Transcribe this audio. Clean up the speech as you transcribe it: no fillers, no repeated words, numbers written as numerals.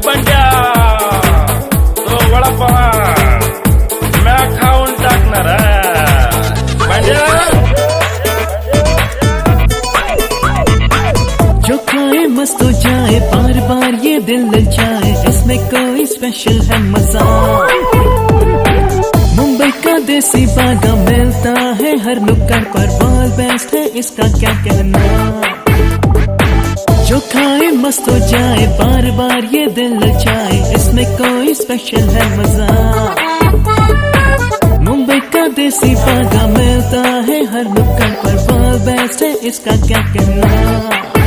बंड्या तो वडापाव मैं खाऊन टाकणार बंड्या। जो खाए मस्त हो जाए बार बार ये दिल ललचाए, इसमें कोई स्पेशल है मजा। मुंबई का देसी बागा मिलता है हर नुक्कड़ पर, वर्ल्ड बेस्ट है इसका क्या कहना। जो खाए मस्त हो जाए बार बार ये दिल ललचाए, इसमें कोई स्पेशल है मजा। मुंबई का देसी बागा मिलता है हर नुक्कड़ पर, वर्ल्ड बेस्ट है इसका क्या कहना।